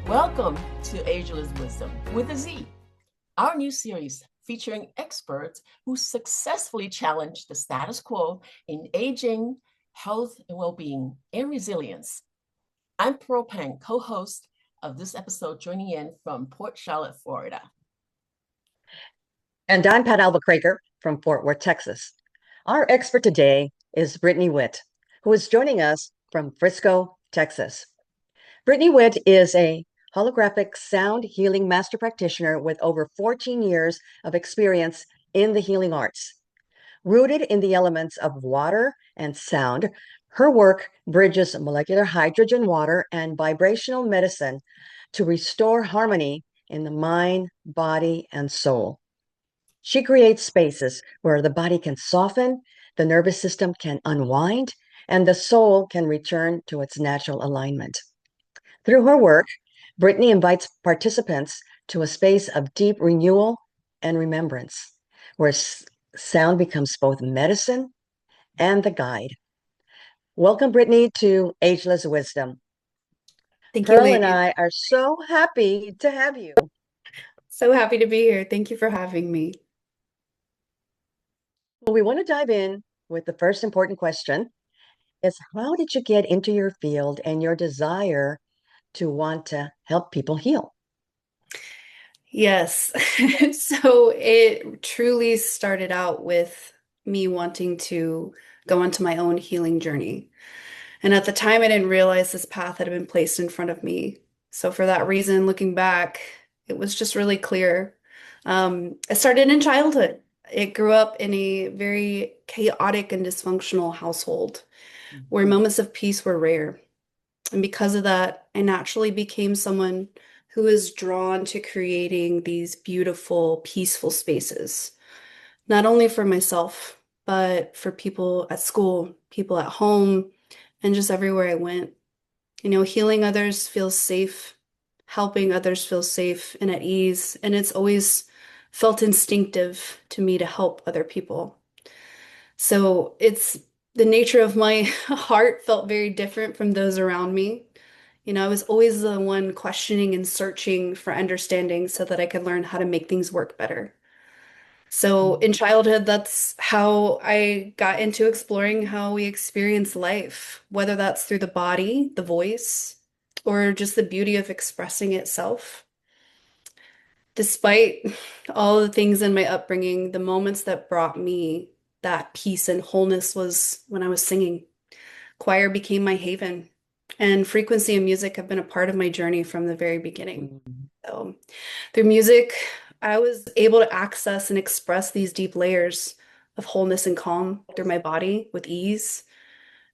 Welcome to Ageless Wisdom with a Z, our new series featuring experts who successfully challenge the status quo in aging, health and well-being, and resilience. I'm Pearl Pang, co-host of this episode, joining in from Port Charlotte, Florida. And I'm Pat Alva-Kraker from Fort Worth, Texas. Our expert today is Brittney Witt, who is joining us from Frisco, Texas. Brittney Witt is a holographic sound healing master practitioner with over 14 years of experience in the healing arts. Rooted in the elements of water and sound, her work bridges molecular hydrogen, water, and vibrational medicine to restore harmony in the mind, body, and soul. She creates spaces where the body can soften, the nervous system can unwind, and the soul can return to its natural alignment. Through her work, Brittney invites participants to a space of deep renewal and remembrance, where sound becomes both medicine and the guide. Welcome, Brittney, to Ageless Wisdom. Thank you, Pearl and ladies. I are so happy to have you. So happy to be here. Thank you for having me. Well, we want to dive in with the first important question is how did you get into your field and your desire to want to help people heal? Yes. So it truly started out with me wanting to go onto my own healing journey. And at the time, I didn't realize this path had been placed in front of me. So for that reason, looking back, it was just really clear. It started in childhood. It grew up in a very chaotic and dysfunctional household where moments of peace were rare. And because of that, I naturally became someone who is drawn to creating these beautiful, peaceful spaces, not only for myself, but for people at school, people at home, and just everywhere I went. Healing others feels safe, helping others feel safe and at ease, and it's always felt instinctive to me to help other people. So it's the nature of my heart felt very different from those around me. I was always the one questioning and searching for understanding so that I could learn how to make things work better. So in childhood, that's how I got into exploring how we experience life, whether that's through the body, the voice, or just the beauty of expressing itself. Despite all the things in my upbringing, the moments that brought me that peace and wholeness was when I was singing. Choir became my haven, and frequency and music have been a part of my journey from the very beginning. So through music, I was able to access and express these deep layers of wholeness and calm through my body with ease.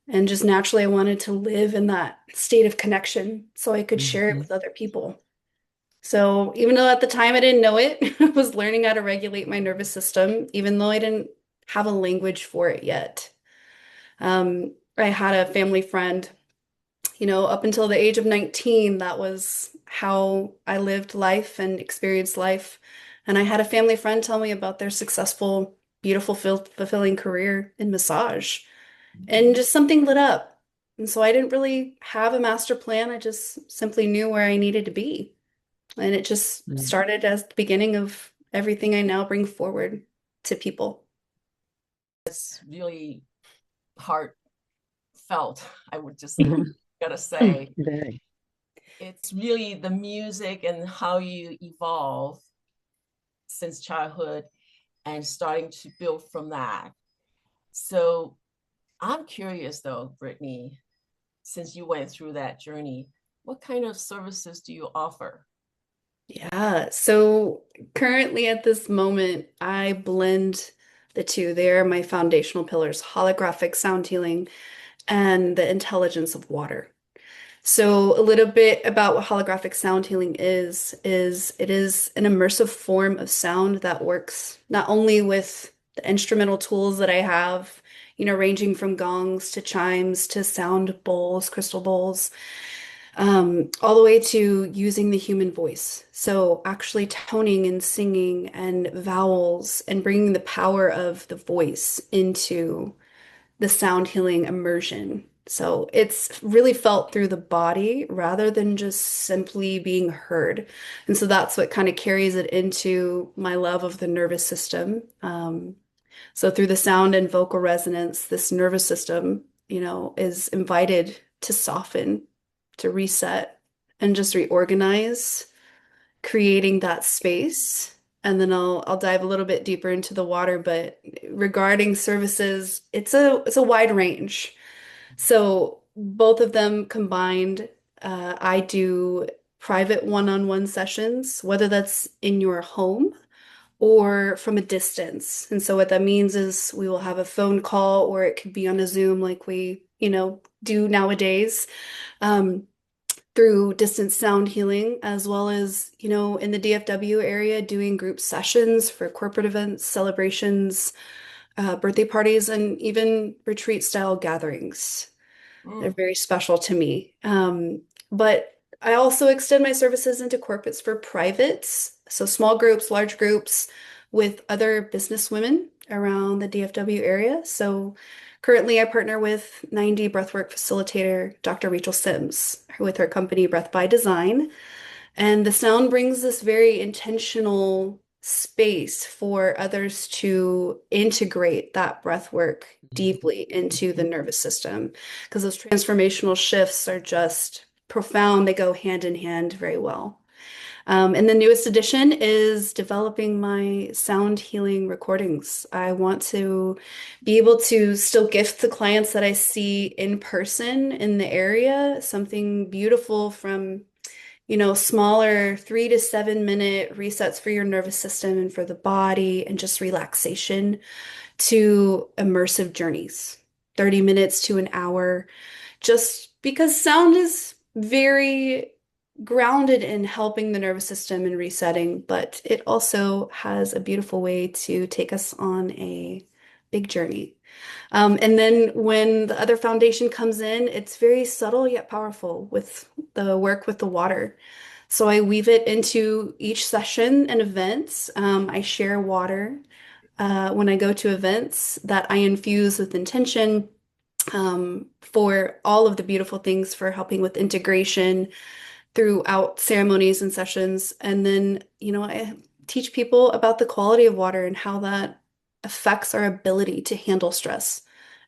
And just naturally, I wanted to live in that state of connection so I could share it with other people. So even though at the time I didn't know it, I was learning how to regulate my nervous system, even though I didn't have a language for it yet. I had a family friend, up until the age of 19, that was how I lived life and experienced life. And I had a family friend tell me about their successful, beautiful, fulfilling career in massage. And just something lit up. And so I didn't really have a master plan. I just simply knew where I needed to be. And it just started as the beginning of everything I now bring forward to people. It's really heartfelt, I would just gotta say. It's really the music and how you evolve since childhood and starting to build from that. So I'm curious though, Brittney, since you went through that journey, what kind of services do you offer? Yeah, so currently at this moment, I blend the two. They're my foundational pillars, holographic sound healing and the intelligence of water. So a little bit about what holographic sound healing is it is an immersive form of sound that works not only with the instrumental tools that I have, ranging from gongs to chimes to sound bowls, crystal bowls, all the way to using the human voice. So actually toning and singing and vowels and bringing the power of the voice into the sound healing immersion. So it's really felt through the body rather than just simply being heard. And so that's what kind of carries it into my love of the nervous system. So through the sound and vocal resonance, this nervous system, is invited to soften, to reset, and just reorganize, creating that space. And then I'll dive a little bit deeper into the water, but regarding services, it's a wide range. So both of them combined, I do private one-on-one sessions, whether that's in your home or from a distance. And so what that means is we will have a phone call or it could be on a Zoom like we, do nowadays, through distance sound healing, as well as, in the DFW area, doing group sessions for corporate events, celebrations, birthday parties, and even retreat style gatherings. They're very special to me. But I also extend my services into corporates for privates, so small groups, large groups with other business women around the DFW area. So currently I partner with 90 breathwork facilitator Dr. Rachel Sims with her company Breath by Design. And the sound brings this very intentional space for others to integrate that breath work deeply into the nervous system because those transformational shifts are just profound. They go hand in hand very well. And the newest addition is developing my sound healing recordings. I want to be able to still gift the clients that I see in person in the area something beautiful from smaller 3 to 7 minute resets for your nervous system and for the body and just relaxation to immersive journeys, 30 minutes to an hour, just because sound is very grounded in helping the nervous system and resetting, but it also has a beautiful way to take us on a big journey. And then when the other foundation comes in, it's very subtle yet powerful with the work with the water. So I weave it into each session and events. I share water when I go to events that I infuse with intention for all of the beautiful things for helping with integration throughout ceremonies and sessions. And then, I teach people about the quality of water and how that affects our ability to handle stress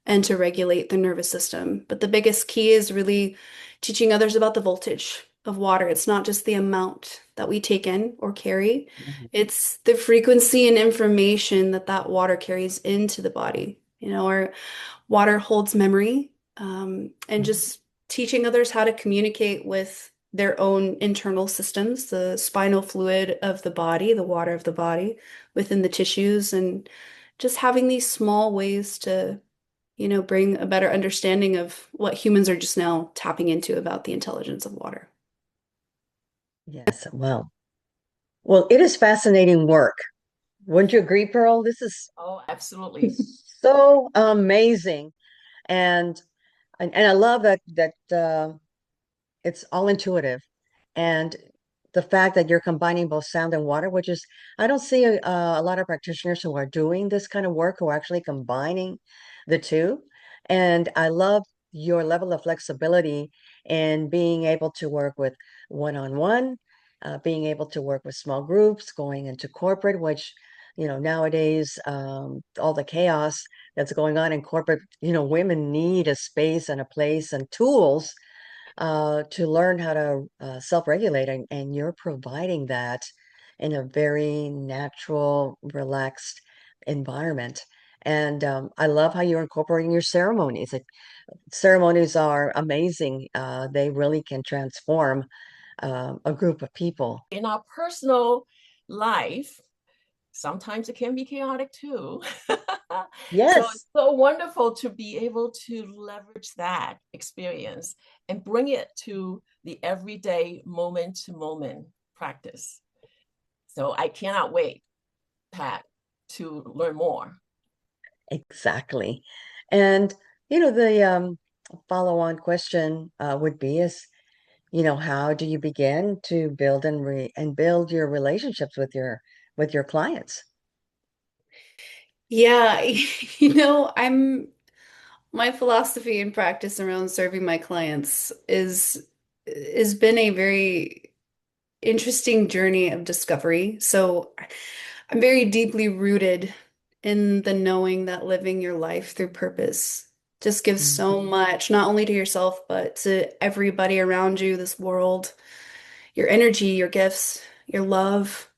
and to regulate the nervous system. But the biggest key is really teaching others about the voltage of water. It's not just the amount that we take in or carry, it's the frequency and information that that water carries into the body. Our water holds memory, and just teaching others how to communicate with their own internal systems, the spinal fluid of the body, the water of the body within the tissues, and just having these small ways to, bring a better understanding of what humans are just now tapping into about the intelligence of water. Yes, well, it is fascinating work. Wouldn't you agree, Pearl? This is absolutely so amazing. And I love that it's all intuitive. And the fact that you're combining both sound and water, which is, I don't see a lot of practitioners who are doing this kind of work who are actually combining the two. And I love your level of flexibility in being able to work with one-on-one, being able to work with small groups, going into corporate, which, nowadays, all the chaos that's going on in corporate, women need a space and a place and tools to learn how to self-regulate, and you're providing that in a very natural, relaxed environment. And I love how you're incorporating your ceremonies. Ceremonies are amazing. They really can transform a group of people. in our personal life. Sometimes it can be chaotic too. So Yes, it's so wonderful to be able to leverage that experience and bring it to the everyday moment to moment practice. So I cannot wait, Pat, to learn more. exactly. And the follow-on question would be is, how do you begin to build and build your relationships with your clients? Yeah, I'm my philosophy and practice around serving my clients is been a very interesting journey of discovery. So I'm very deeply rooted in the knowing that living your life through purpose just gives so much, not only to yourself, but to everybody around you, this world, your energy, your gifts, your love.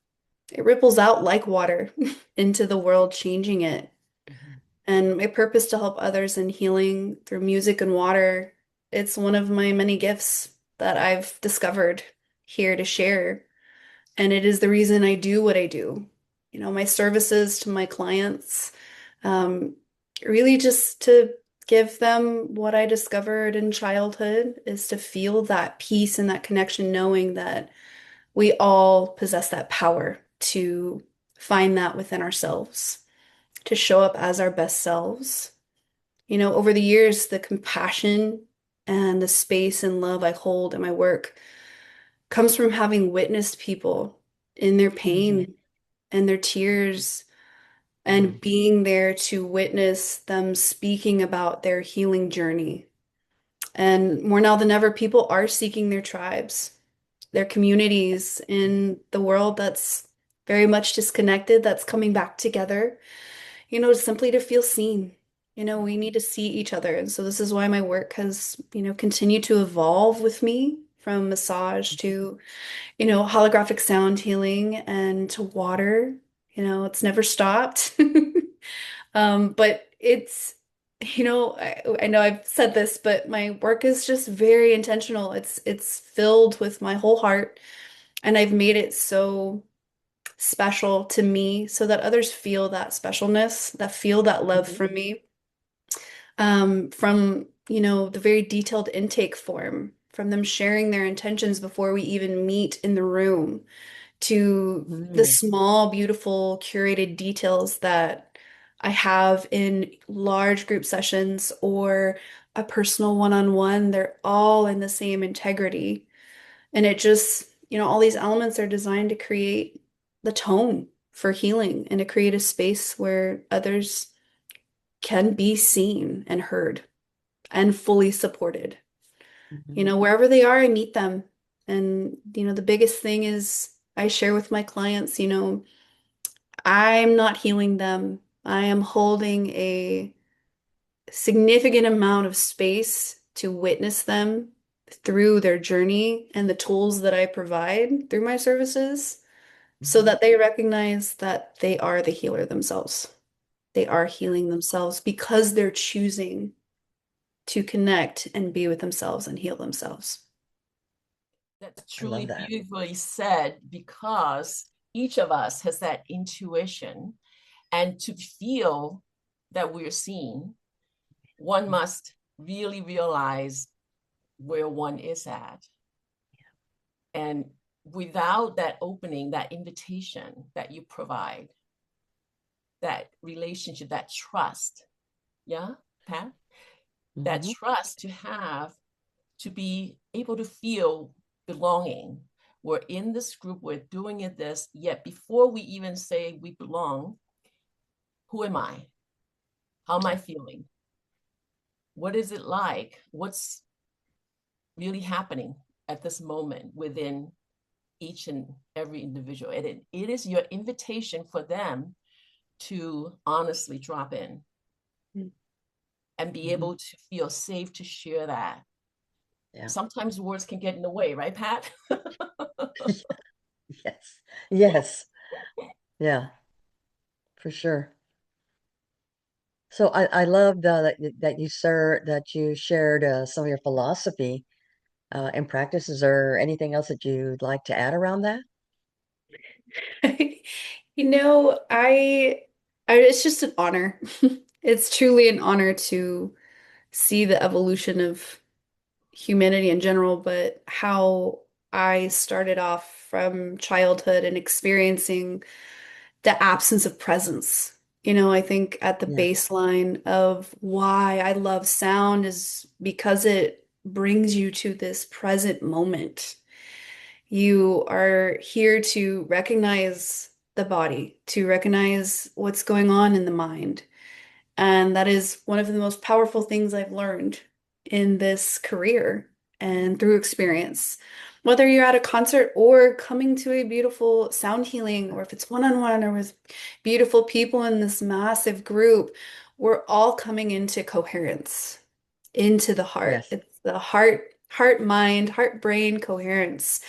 It ripples out like water into the world, changing it. Mhm. And my purpose to help others in healing through music and water, it's one of my many gifts that I've discovered here to share. And it is the reason I do what I do. You know, my services to my clients, um, really just to give them what I discovered in childhood is to feel that peace and that connection, knowing that we all possess that power to find that within ourselves, to show up as our best selves. You know, over the years, the compassion and the space and love I hold in my work comes from having witnessed people in their pain and their tears and being there to witness them speaking about their healing journey. And more now than ever, people are seeking their tribes, their communities in the world that's very much disconnected, that's coming back together, you know, simply to feel seen. You know, we need to see each other. And so this is why my work has, you know, continued to evolve with me from massage to, you know, holographic sound healing and to water. You know, it's never stopped. But it's, you know, I know I've said this, but my work is just very intentional. It's filled with my whole heart, and I've made it so special to me so that others feel that specialness, that feel that love from me. From, you know, the very detailed intake form, from them sharing their intentions before we even meet in the room, to the small, beautiful, curated details that I have in large group sessions or a personal one-on-one. They're all in the same integrity. And it just, you know, all these elements are designed to create the tone for healing and to create a space where others can be seen and heard and fully supported. You know, wherever they are, I meet them. And, you know, the biggest thing is I share with my clients, you know, I'm not healing them. I am holding a significant amount of space to witness them through their journey and the tools that I provide through my services so that they recognize that they are the healer themselves. They are healing themselves because they're choosing to connect and be with themselves and heal themselves. That's I love truly that. beautifully said, because each of us has that intuition, and to feel that we're seen, one must really realize where one is at. And without that opening, that invitation that you provide, that relationship, that trust, yeah, Pat, that trust to have, to be able to feel belonging. We're in this group, we're doing it this, yet before we even say we belong, who am I? How am I feeling? What is it like? What's really happening at this moment within each and every individual? And it is your invitation for them to honestly drop in and be able to feel safe to share that. Yeah. Sometimes words can get in the way, right, Pat? Yes. Yes. Yeah, for sure. So I loved that you shared some of your philosophy and practices, or anything else that you'd like to add around that? You know, it's just an honor. It's truly an honor to see the evolution of humanity in general, but how I started off from childhood and experiencing the absence of presence. You know, I think at the Yeah. baseline of why I love sound is because it brings you to this present moment. You are here to recognize the body, to recognize what's going on in the mind, And that is one of the most powerful things I've learned in this career and through experience. Whether you're at a concert or coming to a beautiful sound healing, or if it's one-on-one or with beautiful people in this massive group, we're all coming into coherence, into the heart. Yes. It's the heart, mind, heart, brain coherence.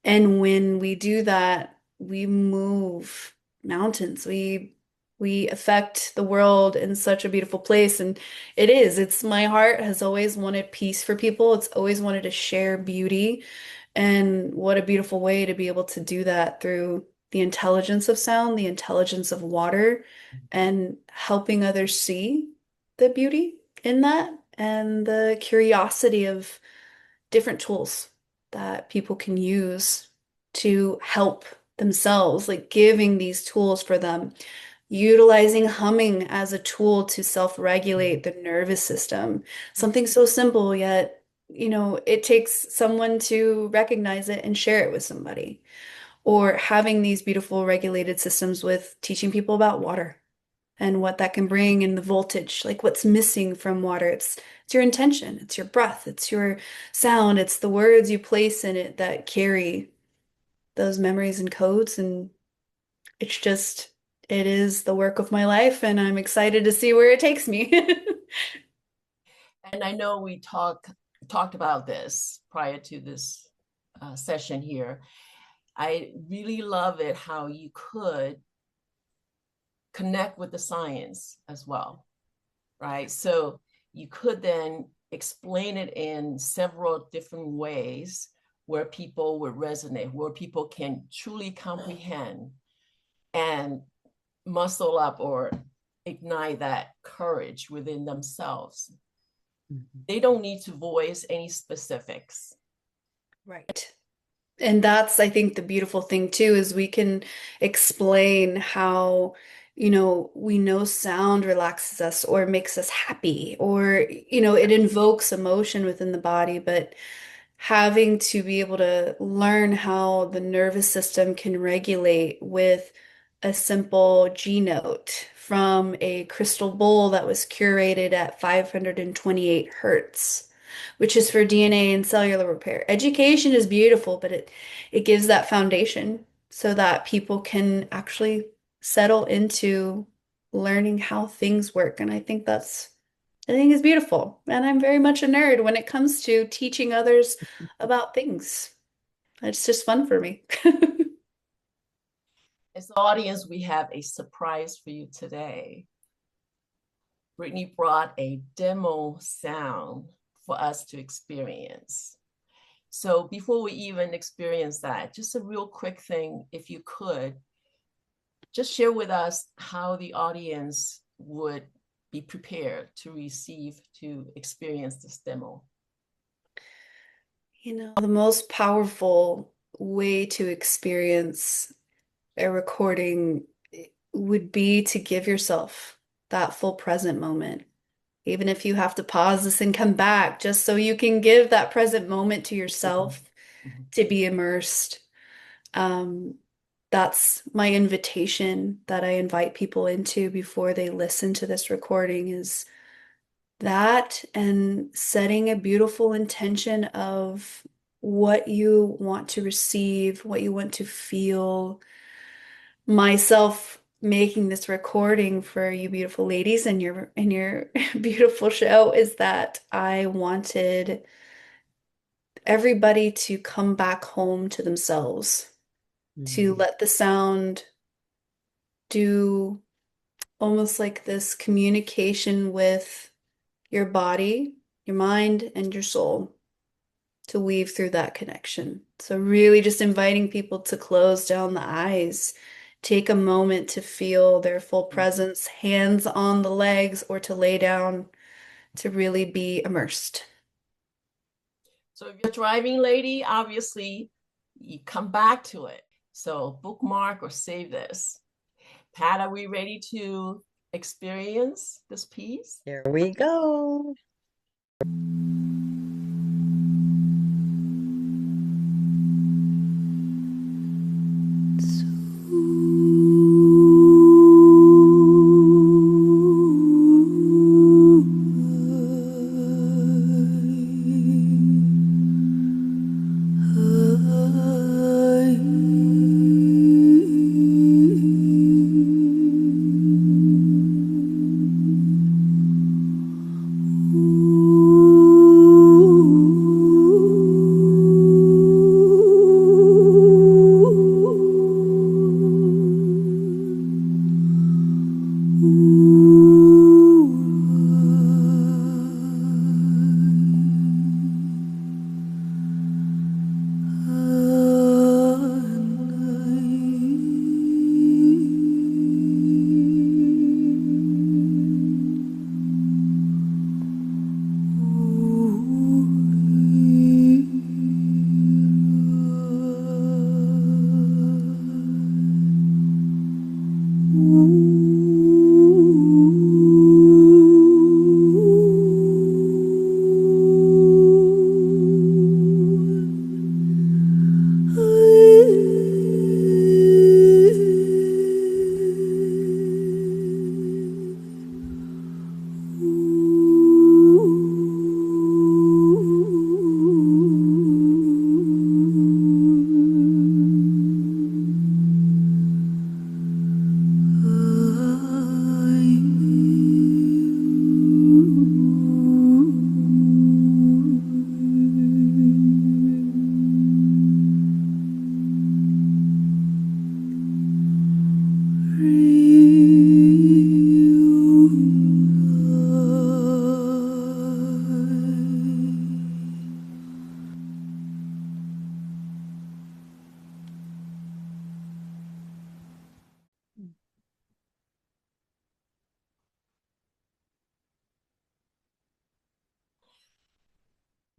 And when we do that, we move mountains. We affect the world in such a beautiful place. And it's my heart has always wanted peace for people. It's always wanted to share beauty. And what a beautiful way to be able to do that through the intelligence of sound, the intelligence of water, and helping others see the beauty in that and the curiosity of different tools that people can use to help themselves, like giving these tools for them, utilizing humming as a tool to self-regulate the nervous system. Something so simple, yet, it takes someone to recognize it and share it with somebody. Or having these beautiful regulated systems with teaching people about water and what that can bring in the voltage, like what's missing from water. It's your intention, it's your breath, it's your sound, it's the words you place in it that carry those memories and codes. And it is the work of my life, and I'm excited to see where it takes me. And I know we talked about this prior to this session here. I really love it how you could connect with the science as well, right? So you could then explain it in several different ways where people would resonate, where people can truly comprehend and muscle up or ignite that courage within themselves. They don't need to voice any specifics. Right. And that's, I think, the beautiful thing too, is we can explain how, we know sound relaxes us or makes us happy, or, it invokes emotion within the body, but having to be able to learn how the nervous system can regulate with a simple G note from a crystal bowl that was curated at 528 hertz, which is for DNA and cellular repair. Education is beautiful, but it gives that foundation so that people can actually settle into learning how things work. And I think it's beautiful. And I'm very much a nerd when it comes to teaching others about things. It's just fun for me. As the audience, we have a surprise for you today. Brittney brought a demo sound for us to experience. So before we even experience that, just a real quick thing, if you could, just share with us how the audience would be prepared to experience this demo. The most powerful way to experience a recording would be to give yourself that full present moment. Even if you have to pause this and come back, just so you can give that present moment to yourself to be immersed. That's my invitation that I invite people into before they listen to this recording, is that, and setting a beautiful intention of what you want to receive, what you want to feel. Myself making this recording for you beautiful ladies and your beautiful show is that I wanted everybody to come back home to themselves, to let the sound do almost like this communication with your body, your mind, and your soul, to weave through that connection. So really just inviting people to close down the eyes, take a moment to feel their full presence, hands on the legs, or to lay down, to really be immersed. So if you're driving, lady, obviously you come back to it. So bookmark or save this. Pat, are we ready to experience this piece? Here we go.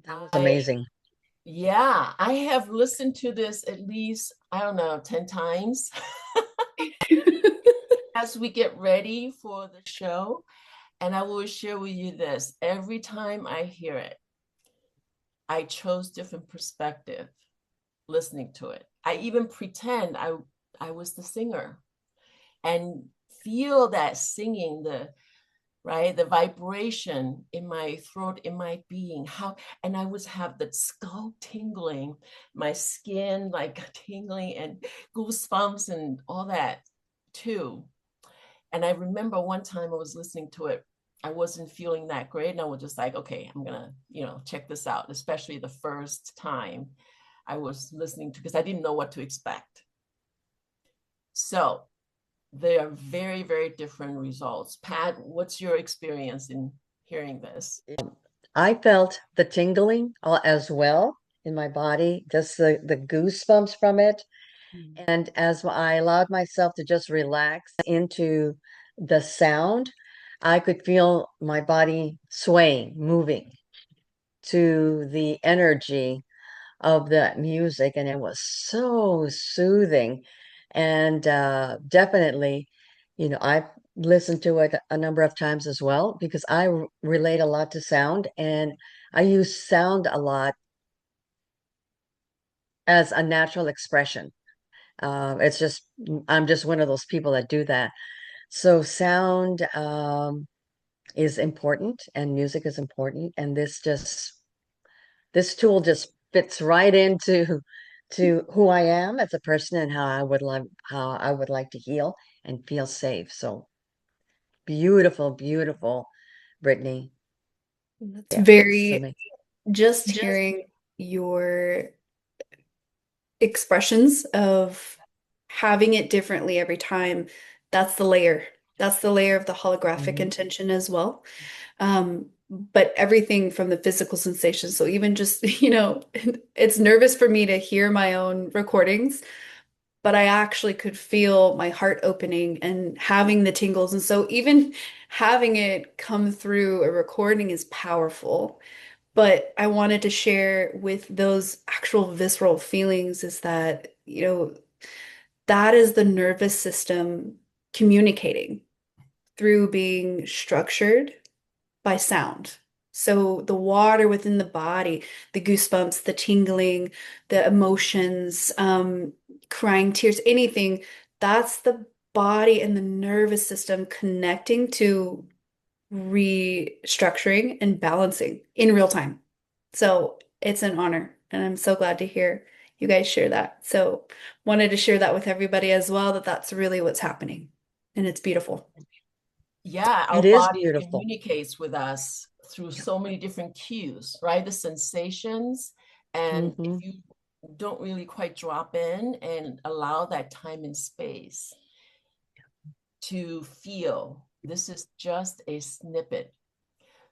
That was I, amazing. yeah, I have listened to this at least, I don't know, 10 times as we get ready for the show. And I will share with you this. Every time I hear it, I chose different perspective listening to it. I even pretend I was the singer and feel that singing, the right, the vibration in my throat, in my being, how, and I would have the skull tingling, my skin like tingling and goosebumps and all that too. And I remember one time I was listening to it, I wasn't feeling that great, and I was just like, okay, I'm gonna, check this out, especially the first time I was listening to, because I didn't know what to expect. So they are very, very different results. Pat, what's your experience in hearing this? I felt the tingling as well in my body, just the goosebumps from it. And as I allowed myself to just relax into the sound, I could feel my body swaying, moving to the energy of the music. And it was so soothing. And definitely, I've listened to it a number of times as well because I relate a lot to sound and I use sound a lot as a natural expression. It's just, I'm just one of those people that do that. So sound is important and music is important. And this tool just fits right into to who I am as a person and how I would like to heal and feel safe. So beautiful, beautiful, Brittney. That's Yeah, it's very, amazing. just hearing your expressions of having it differently every time. That's the layer. That's the layer of the holographic Mhm. intention as well. But everything from the physical sensation. So even just, it's nervous for me to hear my own recordings, but I actually could feel my heart opening and having the tingles. And so even having it come through a recording is powerful. But I wanted to share with those actual visceral feelings is that, that is the nervous system communicating through being structured by sound. So the water within the body, the goosebumps, the tingling, the emotions, crying, tears, anything, that's the body and the nervous system connecting to restructuring and balancing in real time. So it's an honor, and I'm so glad to hear you guys share that. So wanted to share that with everybody as well, that that's really what's happening, and it's beautiful. Yeah, our It is body beautiful. communicates with us through Yeah. so many different cues, right? The sensations. And if Hmm. you don't really quite drop in and allow that time and space to feel, this is just a snippet.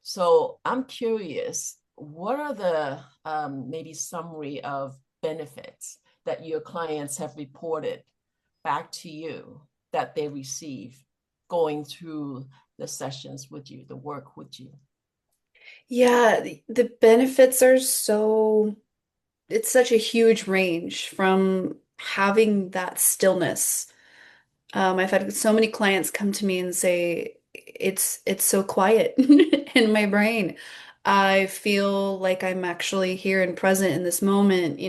So I'm curious, what are the maybe summary of benefits that your clients have reported back to you that they receive going through the sessions with you, the work with you? Yeah, the benefits are so, it's such a huge range from having that stillness. I've had so many clients come to me and say, it's so quiet in my brain. I feel like I'm actually here and present in this moment.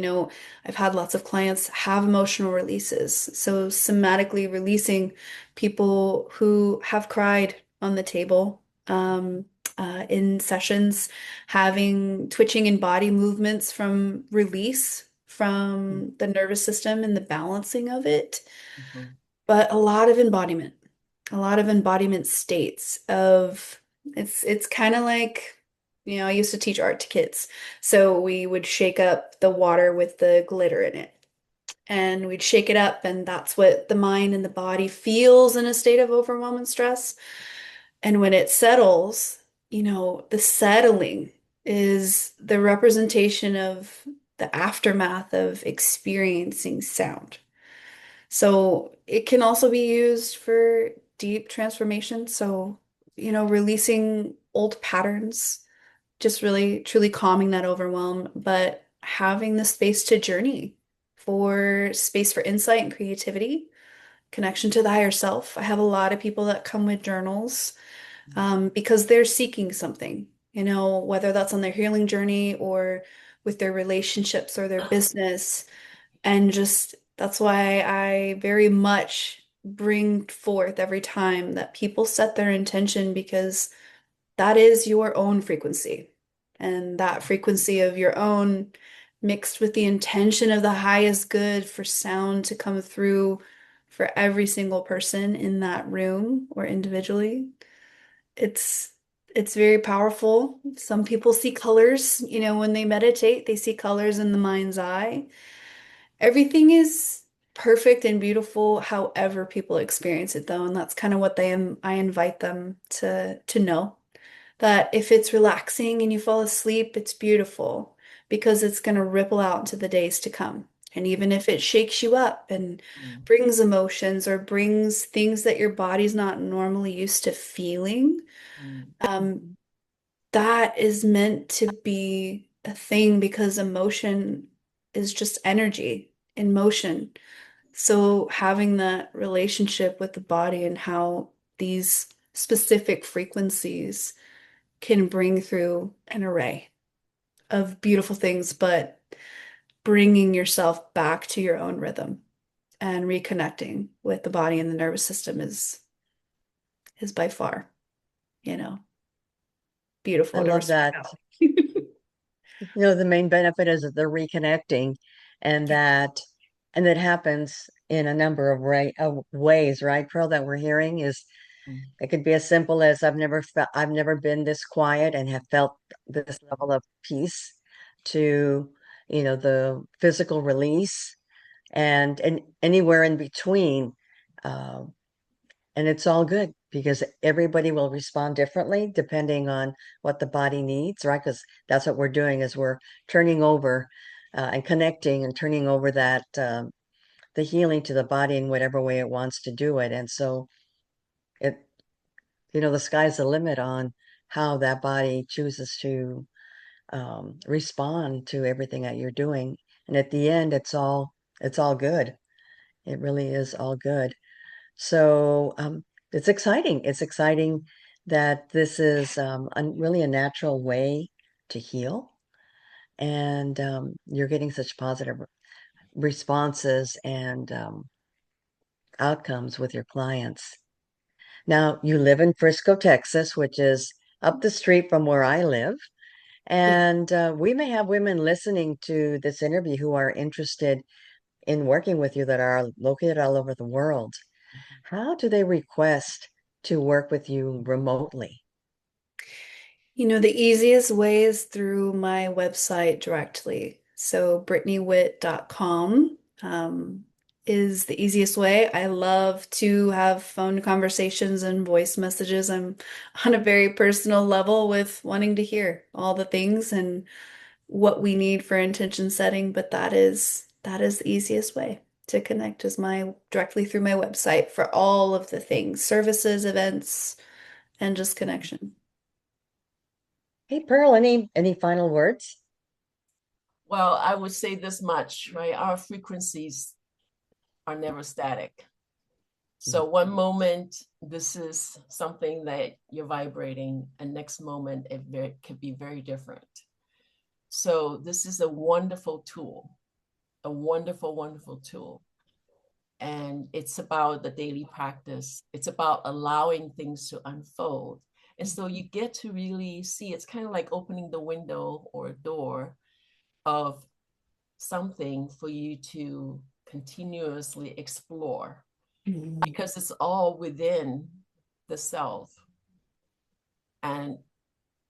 I've had lots of clients have emotional releases. So somatically releasing people who have cried on the table, in sessions, having twitching and body movements from release from the nervous system and the balancing of it, Mhm. but a lot of embodiment states of it's kind of like, I used to teach art to kids. So we would shake up the water with the glitter in it. And we'd shake it up, and that's what the mind and the body feels in a state of overwhelm and stress. And when it settles, the settling is the representation of the aftermath of experiencing sound. So it can also be used for deep transformation. So, releasing old patterns, just really truly calming that overwhelm, but having the space to journey, for space for insight and creativity, connection to the higher self. I have a lot of people that come with journals because they're seeking something, whether that's on their healing journey or with their relationships or their business. And just that's why I very much bring forth every time that people set their intention, because that is your own frequency. And that frequency of your own mixed with the intention of the highest good for sound to come through for every single person in that room or individually. It's it's very powerful. Some people see colors, when they meditate, they see colors in the mind's eye. Everything is perfect and beautiful however people experience it though, and that's kind of what I invite them to know. That if it's relaxing and you fall asleep, it's beautiful because it's going to ripple out into the days to come. And even if it shakes you up and brings emotions or brings things that your body's not normally used to feeling, that is meant to be a thing because emotion is just energy in motion. So having that relationship with the body and how these specific frequencies can bring through an array of beautiful things, but bringing yourself back to your own rhythm and reconnecting with the body and the nervous system is by far, beautiful I to love that. respect. The main benefit is that they're reconnecting, and that happens in a number of ways, right, Pearl, that we're hearing is it could be as simple as I've never been this quiet and have felt this level of peace, to, the physical release, and anywhere in between. Uh, and it's all good because everybody will respond differently depending on what the body needs, right? Because that's what we're doing, is we're turning over and connecting and turning over that the healing to the body in whatever way it wants to do it. And so it, the sky's the limit on how that body chooses to respond to everything that you're doing. And at the end, it's all good. It really is all good. So it's exciting. It's exciting that this is really a natural way to heal. And you're getting such positive responses and outcomes with your clients. Now, you live in Frisco, Texas, which is up the street from where I live. And we may have women listening to this interview who are interested in working with you that are located all over the world. How do they request to work with you remotely? The easiest way is through my website directly. So brittneywitt.com is the easiest way. I love to have phone conversations and voice messages. I'm on a very personal level with wanting to hear all the things and what we need for intention setting, but that is the easiest way to connect, is my directly through my website for all of the things, services, events, and just connection. Hey, Pearl, any final words? Well, I would say this much, right? Our frequencies are never static. So one moment, this is something that you're vibrating, and next moment, it could be very different. So this is a wonderful tool, a wonderful, wonderful tool. And it's about the daily practice. It's about allowing things to unfold. And so you get to really see, it's kind of like opening the window or a door of something for you to continuously explore, because it's all within the self. And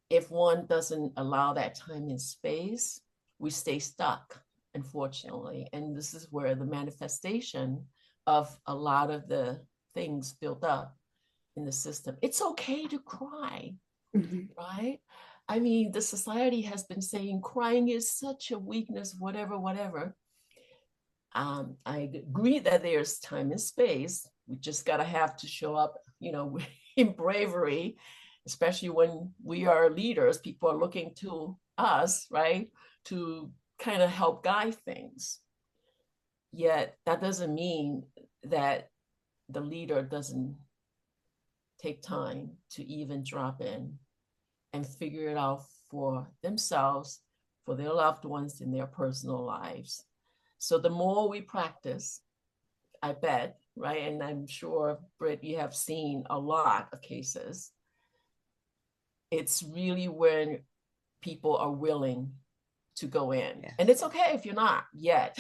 if one doesn't allow that time and space, we stay stuck, unfortunately. And this is where the manifestation of a lot of the things built up in the system. It's okay to cry, right? I mean, the society has been saying crying is such a weakness, whatever, whatever. I agree that there's time and space. We just gotta have to show up, in bravery especially when we are leaders, people are looking to us, right, to kind of help guide things. Yet that doesn't mean that the leader doesn't take time to even drop in and figure it out for themselves, for their loved ones in their personal lives. So the more we practice, I bet, right? And I'm sure, Britt, you have seen a lot of cases. It's really when people are willing to go in. Yes. And it's okay if you're not yet.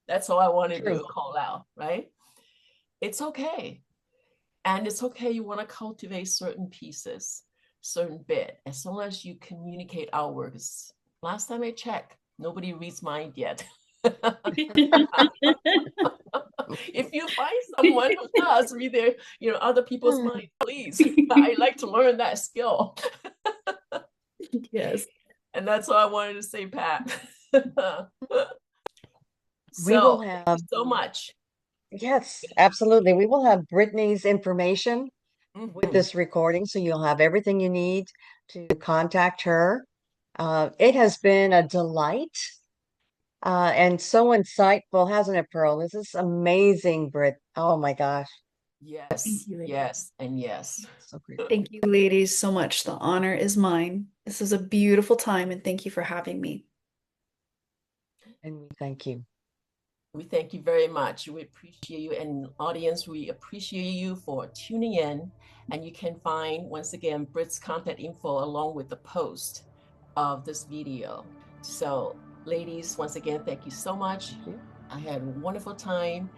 That's all I wanted to call out, right? It's okay. And it's okay, you want to cultivate certain pieces, certain bit, as long as you communicate outwards. Last time I checked, nobody reads mind yet. If you find someone who does read their, other people's mind, please. I like to learn that skill. Yes. And that's all I wanted to say, Pat. We will Thank have you so much. Yes, absolutely. We will have Brittney's information with this recording, so you'll have everything you need to contact her. It has been a delight and so insightful, hasn't it, Pearl? This is amazing, Britt. Oh my gosh. Yes, yes, and yes. So great. Thank you, ladies, so much. The honor is mine. This is a beautiful time, and thank you for having me. And we thank you. We thank you very much. We appreciate you, and audience, we appreciate you for tuning in. And you can find, once again, Britt's contact info along with the post of this video. So ladies, once again, thank you so much. I had a wonderful time,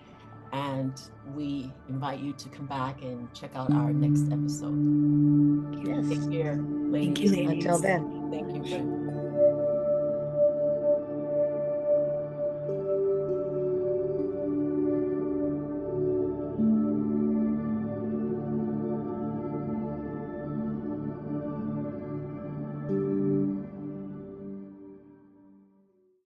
and we invite you to come back and check out our next episode. Yes. Take care, ladies. Thank you, ladies. Until then. Thank you.